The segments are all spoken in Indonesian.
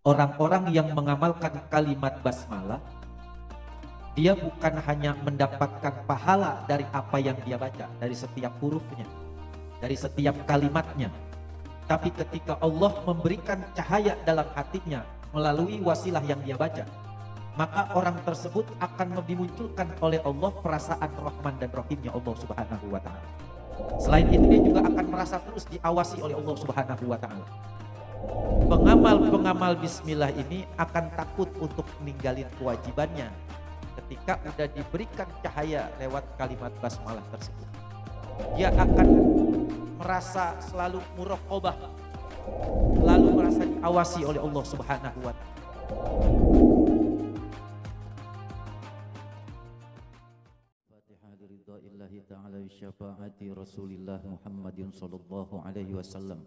Orang-orang yang mengamalkan kalimat basmalah, dia bukan hanya mendapatkan pahala dari apa yang dia baca, dari setiap hurufnya, dari setiap kalimatnya, tapi ketika Allah memberikan cahaya dalam hatinya melalui wasilah yang dia baca, maka orang tersebut akan dimunculkan oleh Allah perasaan Rahman dan Rahimnya Allah Subhanahu wa taala. Selain itu dia juga akan merasa terus diawasi oleh Allah Subhanahu wa taala. Pengamal-pengamal bismillah ini akan takut untuk meninggalin kewajibannya ketika sudah diberikan cahaya lewat kalimat basmalah tersebut. Dia akan merasa selalu muraqabah, selalu merasa diawasi oleh Allah Subhanahu wa taala. Fatihah liridha'illahi ta'ala wa syafaati Rasulillah Muhammadin sallallahu alaihi wasallam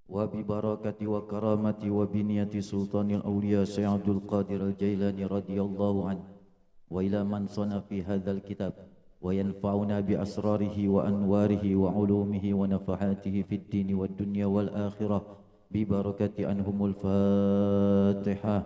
wa bi barakati wa karamati wa biniyati sultanil awliya Sayyidul Qadir al-Jailani radhiyallahu anhu wa ila man sana fi hadzal kitab wa yanfa'una bi asrarihi wa anwarihi wa ulumihi wa nafahatihi fid dini wad dunya wal akhirah bi barakati anhumul Fatihah.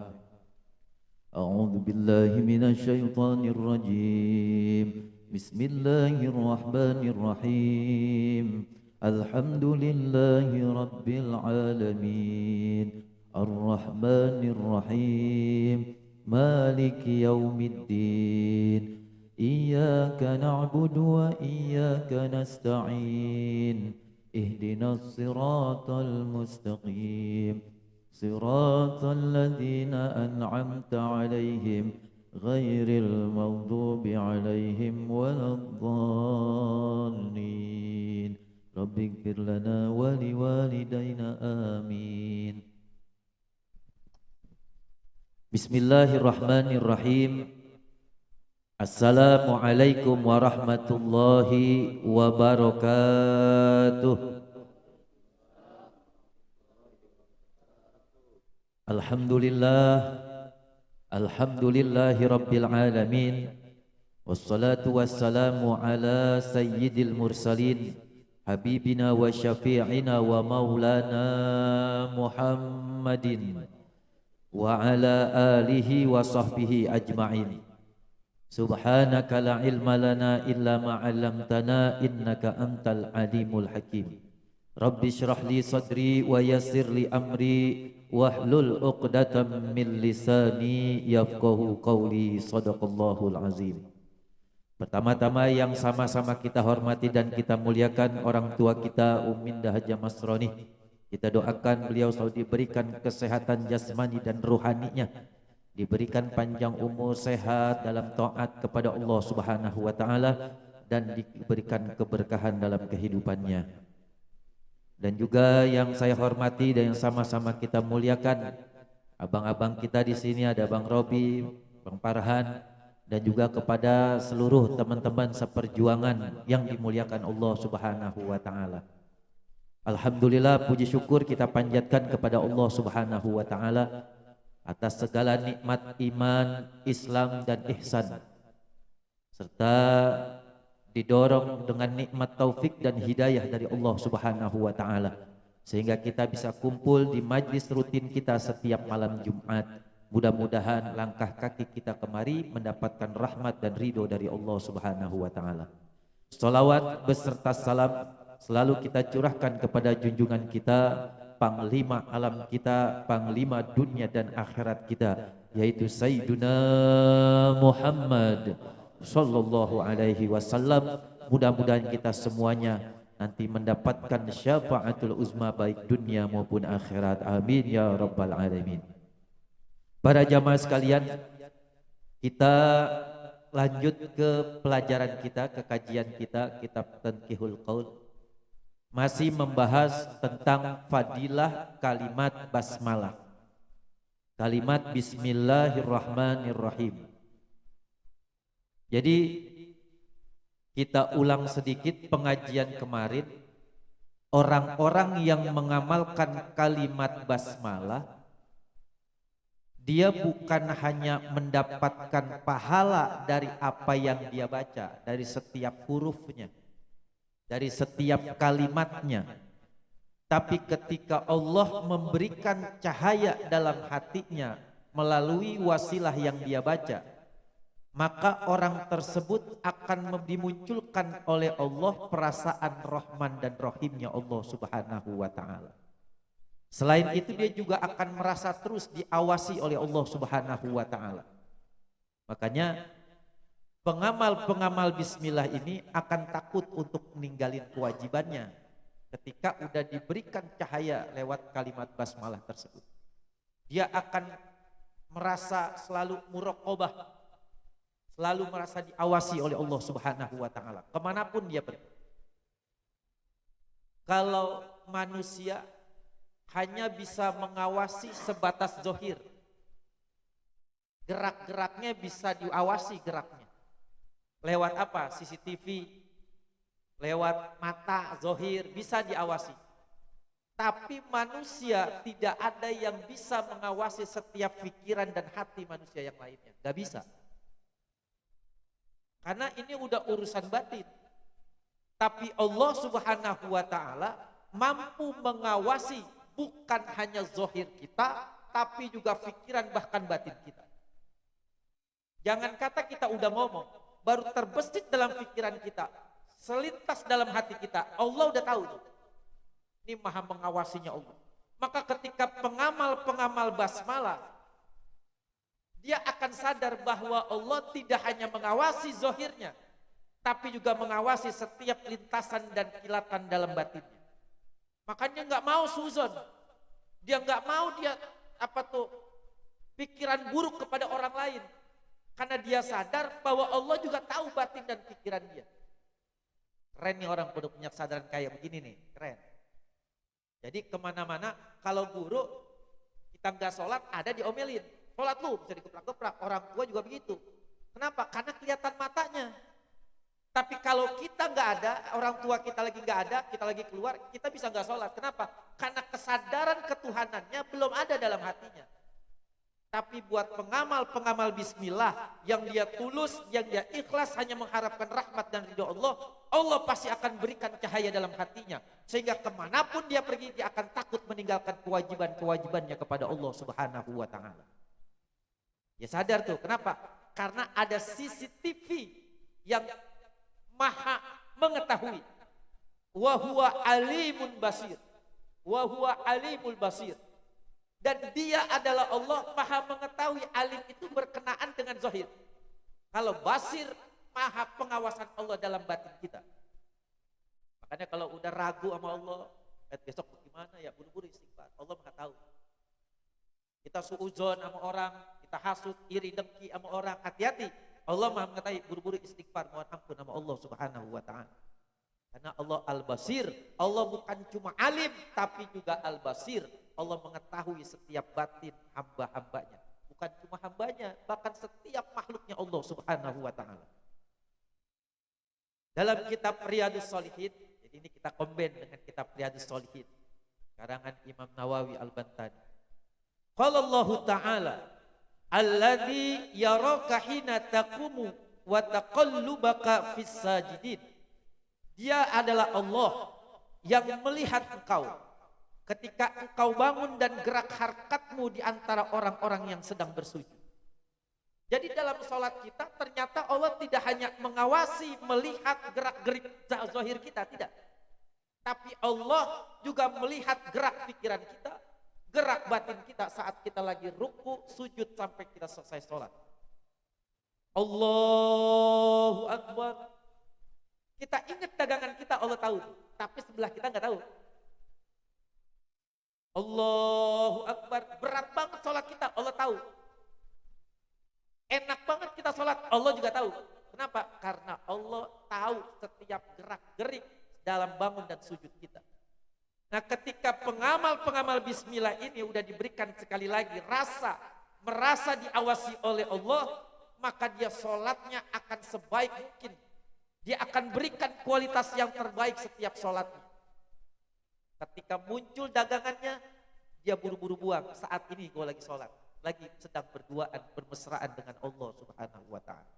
A'udzu billahi minasy syaithanir rajim. Bismillahirrahmanirrahim. Alhamdulillahi rabbil alamin. Ar-Rahmanir Rahim. Maliki yaumiddin. Iyyaka na'budu wa iyyaka nasta'in. Ihdinas siratal mustaqim. صراط الذين أنعمت عليهم غير المغضوب عليهم ولا الضالين رب اغفر لنا ولوالدينا آمين. Bismillahirrahmanirrahim. Assalamualaikum warahmatullahi wabarakatuh. Alhamdulillahi rabbil alamin. Wassalatu wassalamu ala sayyidil mursalin habibina wa syafi'ina wa maulana Muhammadin wa ala alihi wa sahbihi ajma'in. Subhanaka la ilma lana illa ma 'allamtana innaka antal alimul hakim. Rabbi syrah li sadri wa yassir li amri wahlul 'uqdatam min lisani yafqahu qawli. Shadaqallahul azim. Pertama-tama yang sama-sama kita hormati dan kita muliakan orang tua kita Umindah Haja Masroni. Kita doakan beliau selalu diberikan kesehatan jasmani dan rohaninya, diberikan panjang umur, sehat dalam taat kepada Allah Subhanahu wa taala, dan diberikan keberkahan dalam kehidupannya. Dan juga yang saya hormati dan yang sama-sama kita muliakan abang-abang kita di sini, ada Bang Robi, Bang Farhan, dan juga kepada seluruh teman-teman seperjuangan yang dimuliakan Allah Subhanahu wa taala. Alhamdulillah, puji syukur kita panjatkan kepada Allah Subhanahu wa taala atas segala nikmat iman, Islam dan ihsan, serta didorong dengan nikmat taufik dan hidayah dari Allah Subhanahu wa taala sehingga kita bisa kumpul di majlis rutin kita setiap malam Jumat. Mudah-mudahan langkah kaki kita kemari mendapatkan rahmat dan ridho dari Allah Subhanahu wa taala. Salawat beserta salam selalu kita curahkan kepada junjungan kita, panglima alam kita, panglima dunia dan akhirat kita, yaitu Sayyiduna Muhammad sallallahu alaihi wasallam. Mudah-mudahan kita semuanya nanti mendapatkan syafaatul uzma baik dunia maupun akhirat. Amin ya rabbal alamin. Para jamaah sekalian, kita lanjut ke pelajaran kita, ke kajian kita, kitab Tanqihul Qaul. Masih membahas tentang fadilah kalimat basmalah, kalimat bismillahirrahmanirrahim. Jadi kita ulang sedikit pengajian kemarin. Orang-orang yang mengamalkan kalimat basmalah, dia bukan hanya mendapatkan pahala dari apa yang dia baca, dari setiap hurufnya, dari setiap kalimatnya, Tapi ketika Allah memberikan cahaya dalam hatinya melalui wasilah yang dia baca, maka orang tersebut akan dimunculkan oleh Allah perasaan Rahman dan Rahimnya Allah Subhanahu wa ta'ala. Selain itu dia juga akan merasa terus diawasi oleh Allah Subhanahu wa ta'ala. Makanya pengamal-pengamal bismillah ini akan takut untuk meninggalin kewajibannya ketika udah diberikan cahaya lewat kalimat basmalah tersebut. Dia akan merasa selalu muraqabah, selalu merasa diawasi oleh Allah Subhanahu wa ta'ala kemanapun dia pergi. Kalau manusia hanya bisa mengawasi sebatas zohir, gerak-geraknya bisa diawasi geraknya lewat apa? CCTV, lewat mata zohir bisa diawasi. Tapi manusia tidak ada yang bisa mengawasi setiap pikiran dan hati manusia yang lainnya, gak bisa. Karena ini udah urusan batin. Tapi Allah Subhanahu wa ta'ala mampu mengawasi bukan hanya zohir kita, tapi juga pikiran bahkan batin kita. Jangan kata kita udah ngomong, baru terbesit dalam pikiran kita, selintas dalam hati kita, Allah udah tahu tuh. Ini maha mengawasinya Allah. Maka ketika pengamal-pengamal basmalah, dia akan sadar bahwa Allah tidak hanya mengawasi zohirnya, tapi juga mengawasi setiap lintasan dan kilatan dalam batinnya. Makanya nggak mau suzon, dia nggak mau dia pikiran buruk kepada orang lain, karena dia sadar bahwa Allah juga tahu batin dan pikiran dia. Keren nih orang udah punya kesadaran kayak begini nih, keren. Jadi kemana-mana kalau guru kita nggak sholat ada diomelin, sholat lu bisa dikeprak-keprak, orang tua juga begitu. Kenapa? Karena kelihatan matanya. Tapi kalau kita nggak ada, orang tua kita lagi nggak ada, kita lagi keluar, kita bisa nggak sholat. Kenapa? Karena kesadaran ketuhanannya belum ada dalam hatinya. Tapi buat pengamal-pengamal bismillah yang dia tulus, yang dia ikhlas hanya mengharapkan rahmat dan ridho Allah, Allah pasti akan berikan cahaya dalam hatinya. Sehingga kemanapun dia pergi, dia akan takut meninggalkan kewajiban-kewajibannya kepada Allah Subhanahu wa ta'ala. Ya sadar tuh, kenapa? Karena ada CCTV yang maha mengetahui. Wa huwa alimun basir. Wa huwa alimul basir. Dan dia adalah Allah maha mengetahui, alim itu berkenaan dengan zahir. Kalau basir, maha pengawasan Allah dalam batin kita. Makanya kalau udah ragu sama Allah, besok bagaimana ya, buru-buru istighfar. Allah maha tahu. Kita suudzon sama orang, kita hasut, iri, dengki sama orang, hati-hati. Allah maha mengetahui, buru-buru istighfar, mohon ampun sama Allah Subhanahu wa ta'ala. Karena Allah al-basir, Allah bukan cuma alim, tapi juga al-basir. Allah mengetahui setiap batin hamba-hambanya. Bukan cuma hambanya, bahkan setiap makhluknya Allah Subhanahu wa ta'ala. Dalam kitab Riyadhus Shalihin, jadi ini kita combine dengan kitab Riyadhus Shalihin, karangan Imam Nawawi Al-Bantani. Qala Allah Ta'ala, alladzi yaraka hina taqumu wa taqallubaka fis sajidin. Dia adalah Allah yang melihat engkau ketika engkau bangun dan gerak harkatmu di antara orang-orang yang sedang bersujud. Jadi dalam sholat kita ternyata Allah tidak hanya mengawasi, melihat gerak-gerik zahir kita, tidak. Tapi Allah juga melihat gerak pikiran kita, gerak batin kita saat kita lagi ruku, sujud sampai kita selesai sholat. Allahu Akbar. Kita ingat dagangan kita Allah tahu, tapi sebelah kita nggak tahu. Allahu Akbar, berat banget sholat kita, Allah tahu. Enak banget kita sholat, Allah juga tahu. Kenapa? Karena Allah tahu setiap gerak-gerik dalam bangun dan sujud kita. Nah ketika pengamal-pengamal bismillah ini udah diberikan sekali lagi merasa diawasi oleh Allah, maka dia sholatnya akan sebaik mungkin. Dia akan berikan kualitas yang terbaik setiap sholatnya. Ketika muncul dagangannya, dia buru-buru buang. Saat ini gue lagi sholat, lagi sedang berduaan, bermesraan dengan Allah Subhanahu wa ta'ala.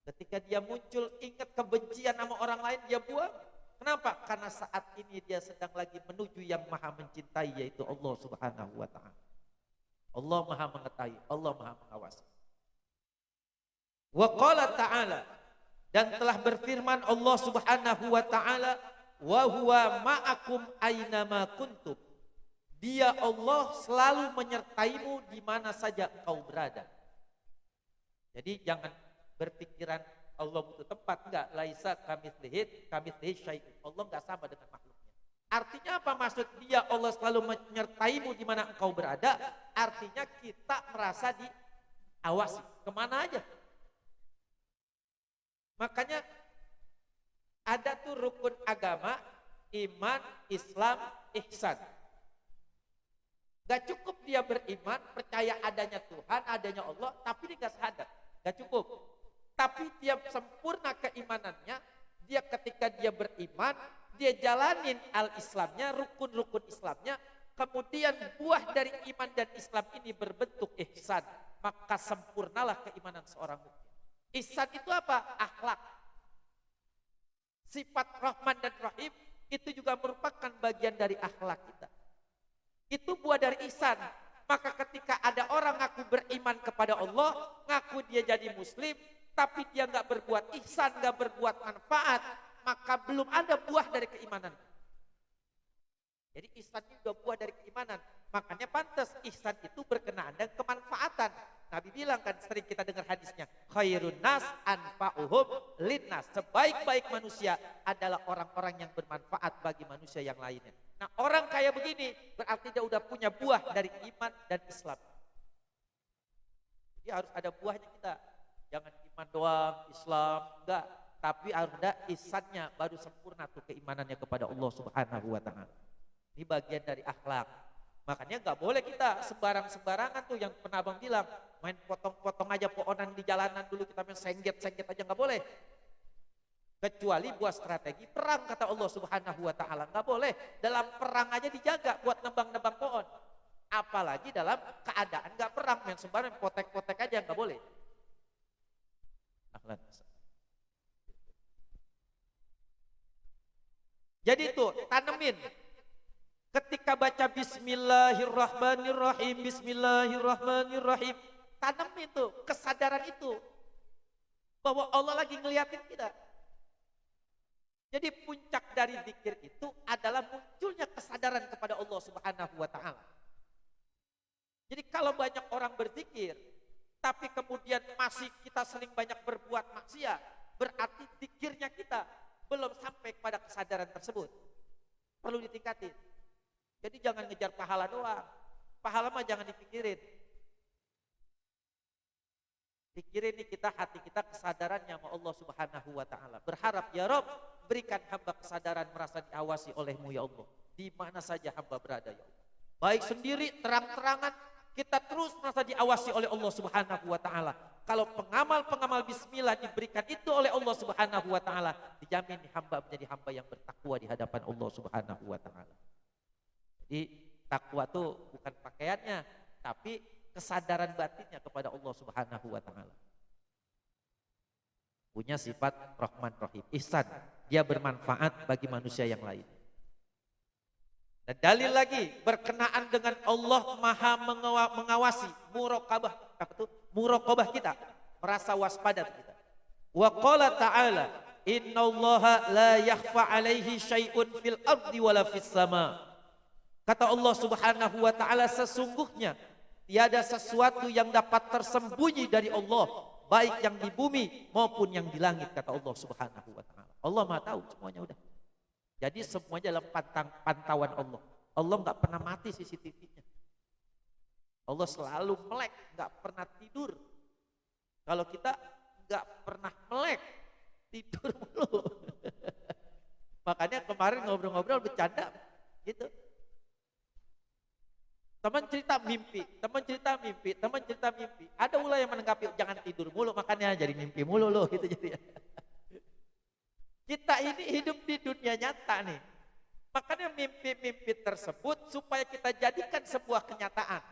Ketika dia muncul, ingat kebencian sama orang lain, dia buang. Kenapa? Karena saat ini dia sedang lagi menuju yang maha mencintai, yaitu Allah Subhanahu wa ta'ala. Allah maha mengetahui, Allah maha mengawasi. Wa qala ta'ala, dan telah berfirman Allah Subhanahu wa ta'ala, wa huwa ma'akum aynama kuntum. Dia Allah selalu menyertaimu di mana saja engkau berada. Jadi jangan berpikiran Allah butuh tempat, enggak. Laisa kamitslihi syai'un. Allah enggak sama dengan makhluknya. Artinya apa maksud dia Allah selalu menyertaimu di mana engkau berada? Artinya kita merasa diawasi kemana aja. Makanya ada tuh rukun agama, iman, Islam, ihsan. Gak cukup dia beriman, percaya adanya Tuhan, adanya Allah, tapi dia gak syahadat. Gak cukup. Tapi dia sempurna keimanannya, dia ketika dia beriman, dia jalanin al-Islamnya, rukun-rukun Islamnya, kemudian buah dari iman dan Islam ini berbentuk ihsan, maka sempurnalah keimanan seorang mukmin. Ihsan itu apa? Akhlak. Sifat Rahman dan Rahim itu juga merupakan bagian dari akhlak kita. Itu buah dari ihsan. Maka ketika ada orang ngaku beriman kepada Allah, ngaku dia jadi muslim, tapi dia nggak berbuat ihsan, nggak berbuat manfaat, maka belum ada buah dari keimanan. Jadi ihsan itu juga buah dari keimanan. Makanya pantas ihsan itu berkenaan dengan kemanfaatan. Nabi bilang kan, sering kita dengar hadisnya, khairun nas anfa'uhum linnas. Sebaik-baik manusia adalah orang-orang yang bermanfaat bagi manusia yang lainnya. Nah, orang kayak begini berarti dia udah punya buah dari iman dan Islam. Jadi harus ada buahnya kita. Jangan iman doang, Islam, enggak. Tapi harus ada ihsannya, baru sempurna tuh keimanannya kepada Allah Subhanahu wa ta'ala. Ini bagian dari akhlak. Makanya nggak boleh kita sembarang-sembarangan tuh, yang pernah abang bilang, main potong-potong aja pohonan di jalanan dulu, kita main sengget-sengget aja, nggak boleh. Kecuali buat strategi perang, kata Allah Subhanahu wa ta'ala. Nggak boleh, dalam perang aja dijaga buat nebang-nebang pohon. Apalagi dalam keadaan nggak perang, main sembarang potek-potek aja, nggak boleh. Akhlak. Jadi itu tanemin. Ketika baca Bismillahirrahmanirrahim, Bismillahirrahmanirrahim, tanam itu, kesadaran itu, bahwa Allah lagi ngeliatin kita. Jadi puncak dari zikir itu adalah munculnya kesadaran kepada Allah Subhanahu wa ta'ala. Jadi kalau banyak orang berzikir, tapi kemudian masih kita sering banyak berbuat maksiat, berarti zikirnya kita belum sampai kepada kesadaran tersebut. Perlu ditingkatin. Jadi jangan ngejar pahala doang. Pahala mah jangan dipikirin. Pikirin nih kita, hati kita kesadarannya sama Allah Subhanahu wa ta'ala. Berharap ya Rob, berikan hamba kesadaran merasa diawasi olehmu ya Allah. Di mana saja hamba berada ya Allah. Baik sendiri, terang-terangan, kita terus merasa diawasi oleh Allah Subhanahu wa ta'ala. Kalau pengamal-pengamal bismillah diberikan itu oleh Allah Subhanahu wa ta'ala, dijamin hamba menjadi hamba yang bertakwa di hadapan Allah Subhanahu wa ta'ala. Jadi takwa itu bukan pakaiannya, tapi kesadaran batinnya kepada Allah Subhanahu wa ta'ala. Punya sifat Rahman Rahim, ihsan, dia bermanfaat bagi manusia yang lain. Dan dalil lagi berkenaan dengan Allah maha mengawasi, muraqabah, apa itu? Muraqabah kita, merasa waspada kita. Wa qala ta'ala, innallaha la yakhfa alaihi syai'un fil ardi wala fis sama. Kata Allah Subhanahu wa ta'ala, sesungguhnya tiada sesuatu yang dapat tersembunyi dari Allah, baik yang di bumi maupun yang di langit, kata Allah Subhanahu wa ta'ala. Allah Maha tahu semuanya udah. Jadi semuanya dalam pantauan Allah. Allah nggak pernah mati CCTV-nya. Allah selalu melek, nggak pernah tidur. Kalau kita nggak pernah melek, tidur mulu. Makanya kemarin ngobrol-ngobrol bercanda gitu. Teman cerita mimpi. Ada ulah yang menanggapi, jangan tidur mulu, makanya jadi mimpi mulu loh gitu jadi. Kita ini hidup di dunia nyata nih. Makanya mimpi-mimpi tersebut supaya kita jadikan sebuah kenyataan.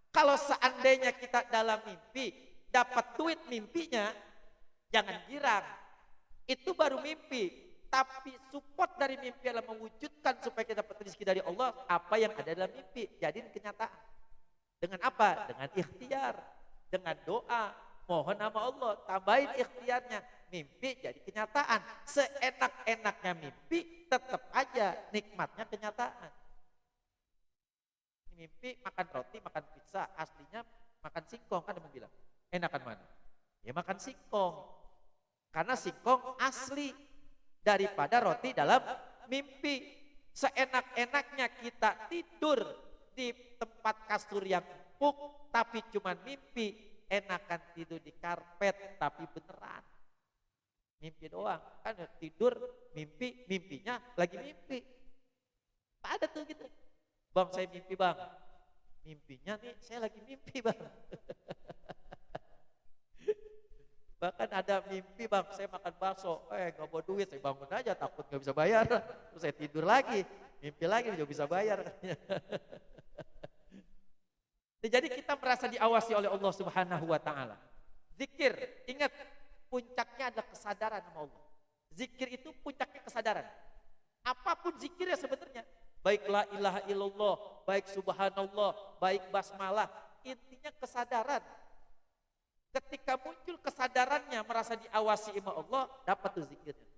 Kalau seandainya kita dalam mimpi dapat duit mimpinya, jangan girang. Itu baru mimpi. tapi support dari mimpi adalah mewujudkan supaya kita dapat rezeki dari Allah apa yang ada dalam mimpi. Jadi kenyataan. Dengan apa? Dengan ikhtiar, dengan doa, mohon nama Allah, tambahin ikhtiarnya, mimpi jadi kenyataan. Seenak-enaknya mimpi, tetap aja nikmatnya kenyataan. Mimpi makan roti, makan pizza, aslinya makan singkong, kan dia bilang. Enakan mana? Ya makan singkong. Karena singkong asli daripada roti dalam mimpi. Seenak-enaknya kita tidur di tempat kasur yang empuk, tapi cuma mimpi. Enakan tidur di karpet, tapi beneran. Mimpi doang. Kan tidur, mimpi, mimpinya lagi mimpi. Ada tuh gitu. Bang, saya mimpi bang. Mimpinya nih, saya lagi mimpi bang. Bahkan ada mimpi bang, saya makan bakso. Gak bawa duit, saya bangun aja, takut gak bisa bayar. Terus saya tidur lagi, mimpi lagi, gak bisa bayar. Jadi kita merasa diawasi oleh Allah Subhanahu wa Ta'ala. Zikir, ingat, puncaknya adalah kesadaran sama Allah. Zikir itu puncaknya kesadaran. Apapun zikirnya sebenarnya. Baik la ilaha illallah, baik subhanallah, baik basmalah. Intinya kesadaran. Ketika muncul kesadarannya merasa diawasi sama Allah, dapat tuh zikirnya.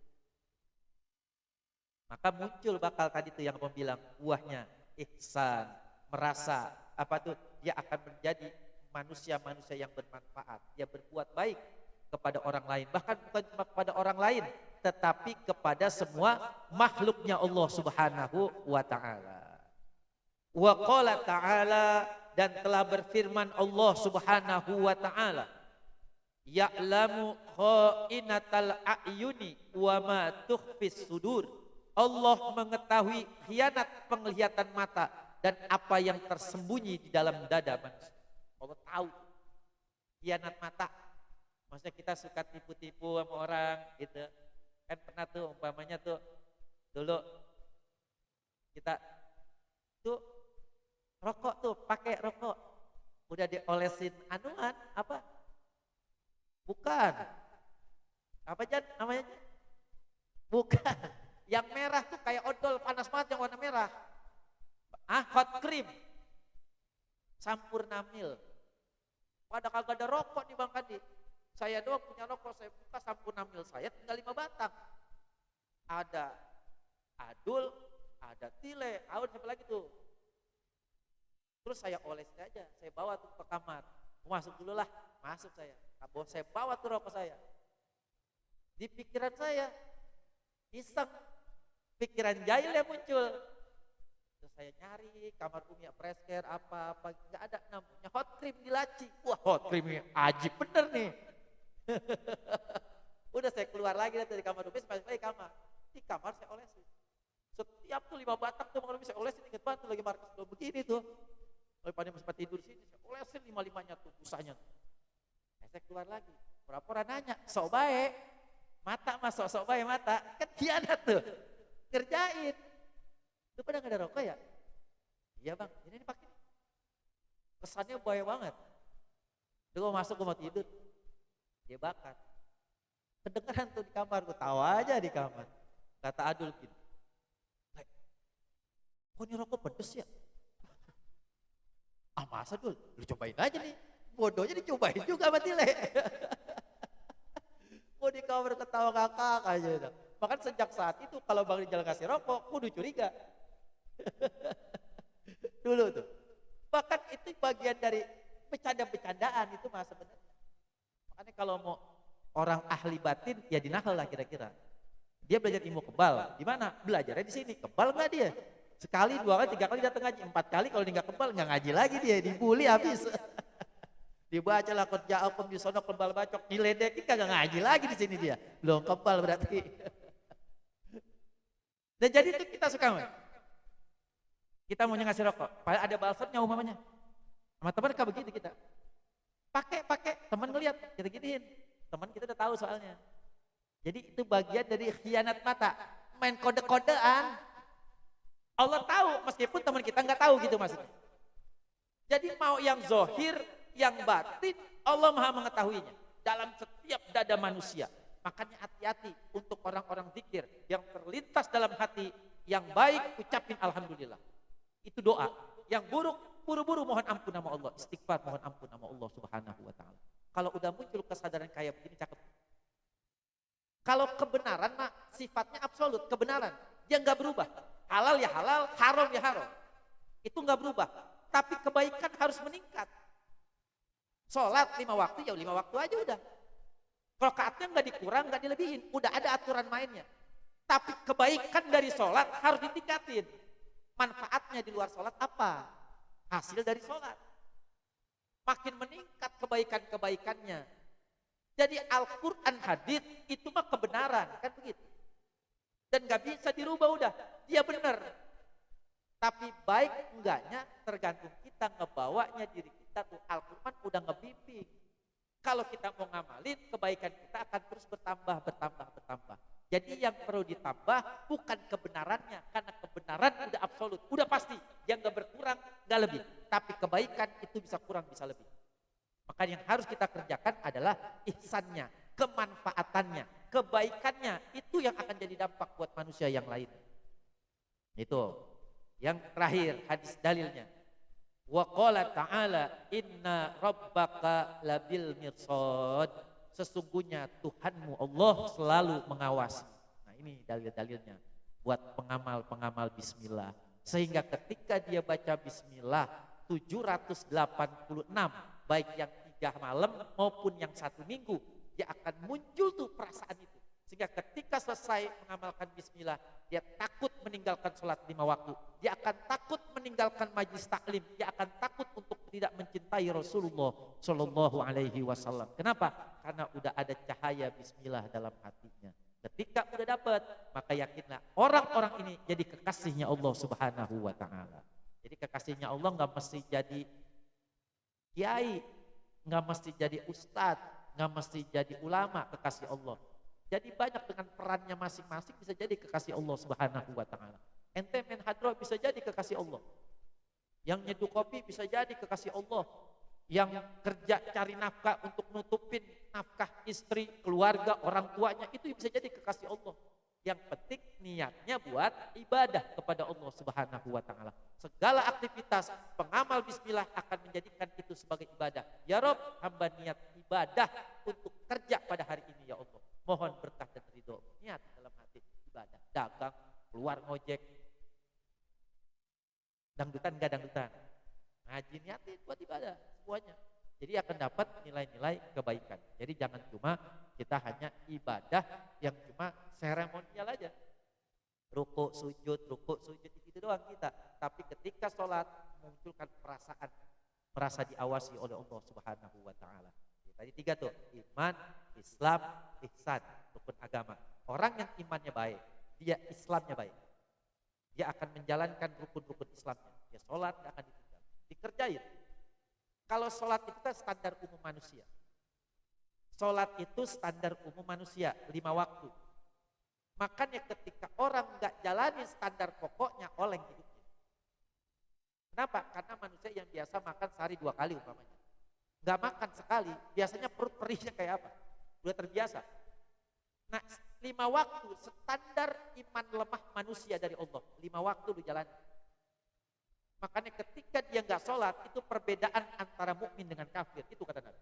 Maka muncul bakal tadi tuh yang Abang bilang, buahnya ihsan, merasa apa tuh, dia akan menjadi manusia-manusia yang bermanfaat. Dia berbuat baik kepada orang lain, bahkan bukan cuma kepada orang lain, tetapi kepada semua makhluknya Allah Subhanahu wa Ta'ala. Wa qala ta'ala, dan telah berfirman Allah Subhanahu wa Ta'ala, ya'lamu kha'inatal a'yuni wa ma tukhfis sudur. Allah mengetahui khianat penglihatan mata dan apa yang tersembunyi di dalam dada manusia. Allah tahu khianat mata. Maksudnya kita suka tipu-tipu sama orang gitu. Kan pernah tuh umpamanya tuh dulu kita tuh rokok tuh, pakai rokok udah diolesin anuan apa? Bukan. Apa Jan namanya? Bukan. Yang merah tuh kayak odol panas banget yang warna merah. Hot cream. Sampurna mil. Pada kagak ada rokok nih Bang Kadi. Saya doang punya rokok, saya buka Sampurna mil saya tinggal 5 batang. Ada adul, ada tile, siapa lagi tuh. Terus saya olesin aja, saya bawa tuh ke kamar. Masuk dulu lah, masuk saya. Saya bawa tuh rokok saya. Di pikiran saya, iseng, pikiran jahil yang muncul. Terus saya nyari kamar Umi Presker apa-apa, nggak ada, namanya hot cream di laci. Wah, hot cream ajib bener nih. Udah saya keluar lagi dari kamar Umi, saya balik kamar. Di kamar saya olesin. Setiap tuh 5 batang tuh Umi saya olesin, inget banget tuh lagi markas tuh begini tuh. Kalau pada sempat tidur sini, saya olesin 5-5-nya tuh, busanya. Saya keluar lagi, pura-pura nanya, sok baik. Mata mas, sok baik mata. Kan khianat tuh, kerjain. Lu pada gak ada rokok ya? Iya bang, ini pakai. Kesannya baik banget. Lu masuk, gue mau tidur. Dia bakar. Kedengeran tuh di kamar, gue tawa aja di kamar. Kata Adul gini, kok ini rokok pedes ya? Masa Dul, lu cobain aja nih. Bodohnya dicobain juga sama Tile. Mau di kamar ketawa kakak aja. Bahkan sejak saat itu kalau Bang Rijal kasih rokok, kudu curiga. Dulu tuh. Bahkan itu bagian dari bercanda-bercandaan itu mah sebenarnya. Makanya kalau mau orang ahli batin ya dinahal lah kira-kira. Dia belajar ilmu kebal, di mana? Belajarnya di sini. Kebal nggak dia? Sekali, 2 kali, 3 kali datang ngaji, 4 kali kalau dia nggak kebal nggak ngaji lagi dia, dibully habis. Dibaca lah kerja akum di sono kebal bacok, diledekin kagak ngaji lagi di sini dia. Belum kebal berarti. Dan jadi itu kita suka. Kita mau ngasih rokok, padahal ada balsotnya umpamanya. Sama teman kayak begitu kita. Pakai, teman ngeliat, kita giniin. Teman kita udah tahu soalnya. Jadi itu bagian dari khianat mata, main kode-kodean. Allah tahu meskipun teman kita nggak tahu gitu maksudnya. Jadi mau yang zohir, yang batin, Allah maha mengetahuinya dalam setiap dada manusia. Makanya hati-hati untuk orang-orang zikir yang terlintas dalam hati, yang baik ucapin alhamdulillah. Itu doa. Yang buruk buru-buru mohon ampun nama Allah, istighfar mohon ampun nama Allah Subhanahu wa taala. Kalau udah muncul kesadaran kayak begini cakep. Kalau kebenaran mah sifatnya absolut, kebenaran. Dia nggak berubah. Halal ya halal, haram ya haram. Itu nggak berubah. Tapi kebaikan harus meningkat. Sholat 5 waktu ya 5 waktu aja udah. Rakaatnya nggak dikurang, nggak dilebihin. Udah ada aturan mainnya. Tapi kebaikan dari sholat harus ditingkatin. Manfaatnya di luar sholat apa? Hasil dari sholat. Makin meningkat kebaikan-kebaikannya. Jadi Al-Quran hadis itu mah kebenaran, kan begitu. Dan gak bisa dirubah udah, dia benar. Tapi baik enggaknya tergantung kita ngebawanya diri kita tuh. Al-Quran udah ngebimbing. Kalau kita mau ngamalin, kebaikan kita akan terus bertambah. Jadi yang perlu ditambah bukan kebenarannya, karena kebenaran udah absolut, udah pasti. Yang gak berkurang, gak lebih. Tapi kebaikan itu bisa kurang, bisa lebih. Maka yang harus kita kerjakan adalah ihsannya, kemanfaatannya, kebaikannya. Itu yang akan jadi dampak buat manusia yang lain. Itu. Yang terakhir hadis dalilnya. Wa qala ta'ala inna rabbaka labil mirsad. Sesungguhnya Tuhanmu Allah selalu mengawasi. Nah ini dalil-dalilnya buat pengamal-pengamal bismillah. Sehingga ketika dia baca bismillah 786, baik yang 3 malam maupun yang 1 minggu, dia akan muncul tuh perasaan itu. Sehingga ketika selesai mengamalkan bismillah, dia takut meninggalkan sholat 5 waktu. Dia akan takut meninggalkan majlis taklim. Dia akan takut untuk tidak mencintai Rasulullah Shallallahu Alaihi Wasallam. Kenapa? Karena udah ada cahaya bismillah dalam hatinya. Ketika udah dapat, maka yakinlah orang-orang ini jadi kekasihnya Allah Subhanahu Wa Taala. Jadi kekasihnya Allah nggak mesti jadi kiai, nggak mesti jadi ustadz, nggak mesti jadi ulama, kekasih Allah. Jadi banyak dengan perannya masing-masing bisa jadi kekasih Allah Subhanahu wa taala. Ente men hadroh bisa jadi kekasih Allah. Yang nyeduh kopi bisa jadi kekasih Allah. Yang kerja cari nafkah untuk nutupin nafkah istri, keluarga, orang tuanya, itu bisa jadi kekasih Allah. Yang penting niatnya buat ibadah kepada Allah Subhanahu wa taala. Segala aktivitas pengamal bismillah akan menjadikan itu sebagai ibadah. Ya Rob, hamba niat ibadah untuk kerja pada hari ini ya Allah. Mohon berkah dan ridho. Niat dalam hati ibadah. Dagang, keluar ngojek. Dangdutan enggak dangdutan. Ngaji niatin buat ibadah semuanya. Jadi akan dapat nilai-nilai kebaikan. Jadi jangan cuma kita hanya ibadah yang cuma seremonial aja. Ruku, sujud itu doang kita. Tapi ketika sholat munculkan perasaan merasa diawasi oleh Allah Subhanahu wa taala. Tadi 3 tuh, iman, Islam, ihsan, rukun agama. Orang yang imannya baik, dia Islamnya baik. Dia akan menjalankan rukun-rukun Islamnya. Dia sholat gak akan ditinggal, dikerjain. Kalau sholat itu kan standar umum manusia. Sholat itu standar umum manusia, 5 waktu. Makanya ketika orang gak jalani standar pokoknya, oleng hidupnya. Kenapa? Karena manusia yang biasa makan sehari 2 kali umpamanya. Gak makan sekali, biasanya perut perihnya kayak apa? Udah terbiasa. Nah 5 waktu standar iman lemah manusia dari Allah. 5 waktu lu jalani. Makanya ketika dia gak sholat, itu perbedaan antara mukmin dengan kafir. Itu kata Nabi.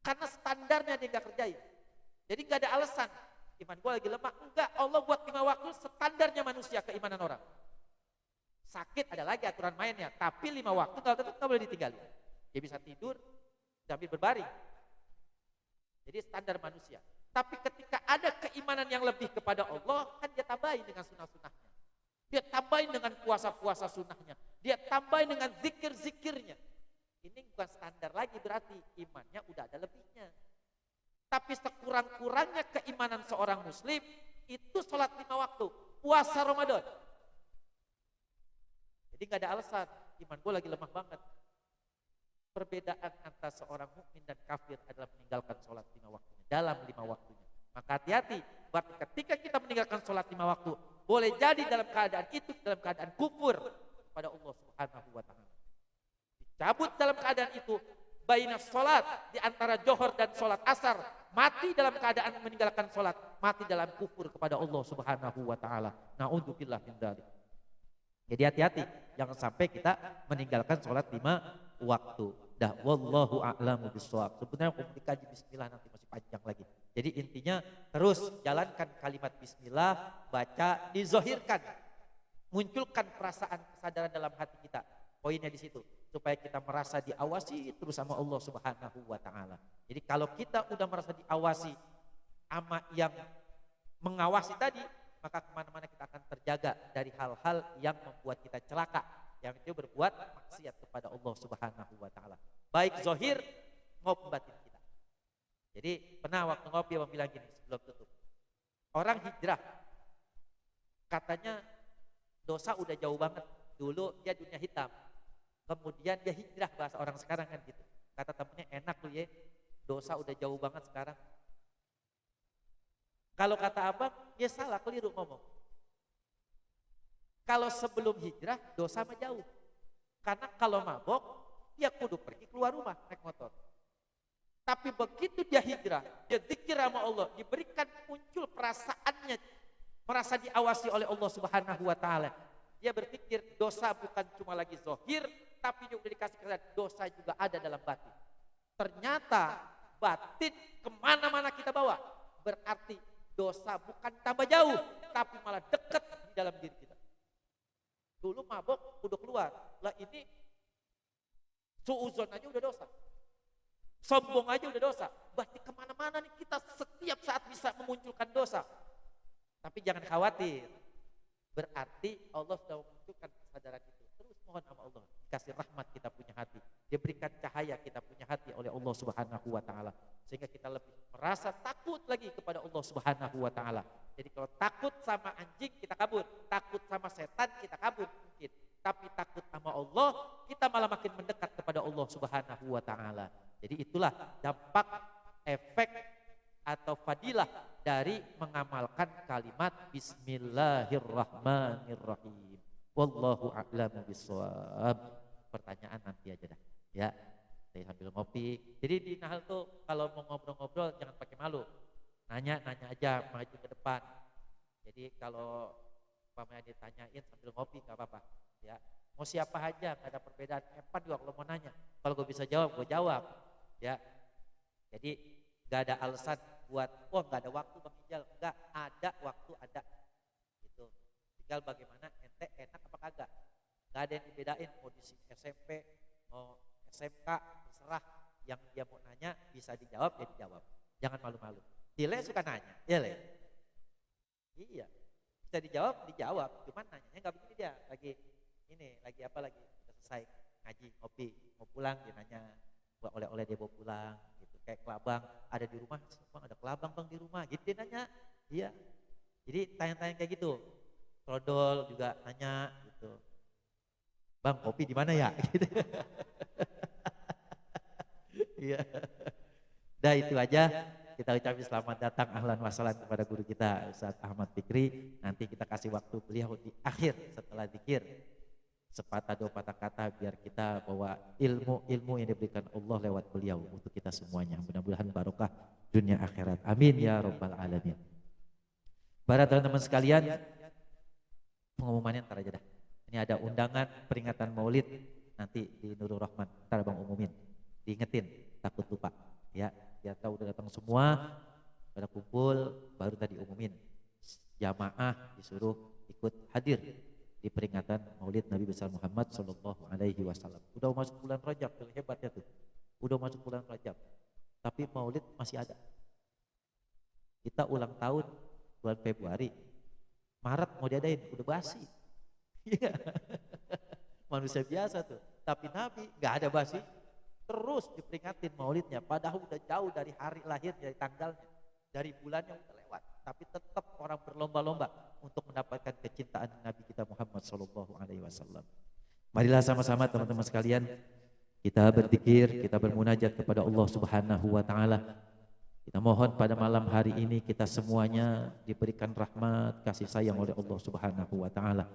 Karena standarnya dia gak kerjain. Jadi gak ada alasan. Iman gue lagi lemah. Enggak, Allah buat 5 waktu standarnya manusia, keimanan orang. Sakit ada lagi aturan mainnya. Tapi 5 waktu tetap gak boleh ditinggalin. Dia bisa tidur sambil berbaring. Jadi standar manusia. Tapi ketika ada keimanan yang lebih kepada Allah, kan dia tambahin dengan sunnah-sunnahnya. Dia tambahin dengan puasa-puasa sunnahnya. Dia tambahin dengan zikir-zikirnya. Ini bukan standar lagi, berarti imannya udah ada lebihnya. Tapi sekurang-kurangnya keimanan seorang muslim, itu sholat 5 waktu, puasa Ramadan. Jadi gak ada alasan, iman gue lagi lemah banget. Perbedaan antara seorang mukmin dan kafir adalah meninggalkan sholat 5 waktunya, dalam 5 waktunya. Maka hati-hati, berarti ketika kita meninggalkan sholat 5 waktu, boleh jadi dalam keadaan itu, dalam keadaan kufur kepada Allah Subhanahu wa taala. Dicabut dalam keadaan itu, baina sholat, di antara johor dan sholat asar, mati dalam keadaan meninggalkan sholat, mati dalam kufur kepada Allah Subhanahu wa taala. Na'udzubillah min dzalik. Jadi hati-hati, jangan sampai kita meninggalkan sholat 5 waktu. Dah, wallahu a'lamu bishawab. Sebenarnya kalau dikaji bismillah nanti masih panjang lagi. Jadi intinya terus jalankan kalimat bismillah, baca, dizohirkan, munculkan perasaan kesadaran dalam hati kita. Poinnya di situ, supaya kita merasa diawasi terus sama Allah Subhanahu wa taala. Jadi kalau kita udah merasa diawasi sama yang mengawasi tadi, maka kemana-mana kita akan terjaga dari hal-hal yang membuat kita celaka, yang itu berbuat maksiat kepada Allah Subhanahu wa taala, baik zahir maupun batin kita. Jadi pernah waktu ngopi abang bilang gini sebelum tutup, orang hijrah katanya dosa udah jauh banget, dulu dia dunia hitam, kemudian dia hijrah, bahasa orang sekarang kan gitu. Kata temennya, enak lu ya, dosa udah jauh banget sekarang. Kalau kata abang, ya salah, keliru ngomong. Kalau sebelum hijrah, dosa mah jauh. Karena kalau mabok, ya kudu pergi keluar rumah naik motor. Tapi begitu dia hijrah, dia zikir sama Allah, diberikan muncul perasaannya, merasa diawasi oleh Allah Subhanahu wa taala. Dia berpikir dosa bukan cuma lagi zahir, tapi juga dikasih kesadaran dosa juga ada dalam batin. Ternyata batin kemana-mana kita bawa, berarti dosa bukan tambah jauh, tapi malah dekat di dalam diri kita. Dulu mabok udah keluar, lah ini suuzon aja udah dosa, sombong aja udah dosa. Berarti kemana-mana nih kita setiap saat bisa memunculkan dosa. Tapi jangan khawatir, berarti Allah sudah memunculkan kesadaran itu. Terus mohon sama Allah, kasih rahmat kita punya hati, diberikan cahaya kita punya hati oleh Allah Subhanahu wa taala, sehingga kita lebih merasa takut lagi kepada Allah Subhanahu wa taala. Jadi kalau takut sama anjing kita kabur, takut sama setan kita kabur mungkin, tapi takut sama Allah kita malah makin mendekat kepada Allah Subhanahu wa taala. Jadi itulah dampak, efek atau fadilah dari mengamalkan kalimat Bismillahirrahmanirrahim. Wallahu a'lamu bishawab. Pertanyaan nanti aja dah, ya. Saya sambil ngopi. Jadi di Nahal tuh kalau mau ngobrol-ngobrol jangan pakai malu. Nanya aja, maju ke depan. Jadi kalau umpamanya ditanyain sambil ngopi gak apa-apa, ya. Mau siapa aja, gak ada perbedaan. Epan juga kalau mau nanya. Kalau gue bisa jawab, gue jawab, ya. Jadi gak ada alasan buat, oh gak ada waktu Bang Ijal. Enggak, ada waktu, ada. Gitu. Tinggal bagaimana ente enak apa kagak. Gak ada yang dibedain, mau di SMP, mau SMK, terserah. Yang dia mau nanya bisa dijawab, ya dijawab. Jangan malu-malu. Dile suka nanya, ya Le? Iya, bisa dijawab. Cuman nanyanya nggak begini dia, lagi apa lagi? Udah selesai ngaji, ngopi, mau pulang dia nanya, buat oleh-oleh dia bawa pulang, gitu. Kayak kelabang, ada di rumah, bang ada kelabang bang di rumah, gitu dia nanya, iya. Jadi tanya-tanya kayak gitu, trodol juga nanya, gitu. Bang kopi di mana ya? Gitu. Iya. Dah itu aja. Kita ucapkan selamat datang ahlan wa sahlan kepada guru kita Ustaz Ahmad Fikri. Nanti kita kasih waktu beliau di akhir setelah zikir. Sepatah dua patah kata biar kita bawa ilmu yang diberikan Allah lewat beliau untuk kita semuanya. Mudah-mudahan barokah dunia akhirat. Amin ya rabbal alamin. Para teman-teman sekalian, pengumumannya ntar aja dah. Ini ada undangan peringatan Maulid nanti di Nurul Rahman. Ntar Bang umumin. Diingetin, takut lupa. Ya, biar tahu udah datang semua, pada kumpul, baru tadi umumin. Jamaah disuruh ikut hadir di peringatan Maulid Nabi besar Muhammad Sallallahu Alaihi Wasallam. Udah masuk bulan Rajab, yang hebatnya tuh. Udah masuk bulan Rajab, tapi Maulid masih ada. Kita ulang tahun bulan Februari, Maret mau diadain, udah basi. Manusia biasa tuh, tapi Nabi nggak ada basi. Terus diperingatin maulidnya, padahal udah jauh dari hari lahir, dari tanggalnya, dari bulannya udah lewat, tapi tetap orang berlomba-lomba untuk mendapatkan kecintaan Nabi kita Muhammad Sallallahu Alaihi Wasallam. Marilah sama-sama teman-teman sekalian kita berzikir, kita bermunajat kepada Allah Subhanahu Wa Taala. Kita mohon pada malam hari ini kita semuanya diberikan rahmat, kasih sayang oleh Allah Subhanahu Wa Taala.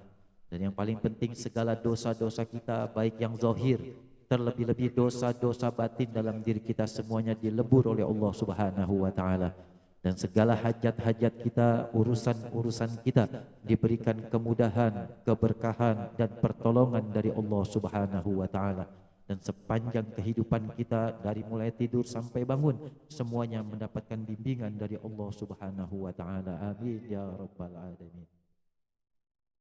Dan yang paling penting segala dosa-dosa kita baik yang zahir terlebih-lebih dosa-dosa batin dalam diri kita semuanya dilebur oleh Allah Subhanahu wa taala, dan segala hajat-hajat kita, urusan-urusan kita diberikan kemudahan, keberkahan dan pertolongan dari Allah Subhanahu wa taala, dan sepanjang kehidupan kita dari mulai tidur sampai bangun semuanya mendapatkan bimbingan dari Allah Subhanahu wa taala. Amin ya rabbal alamin.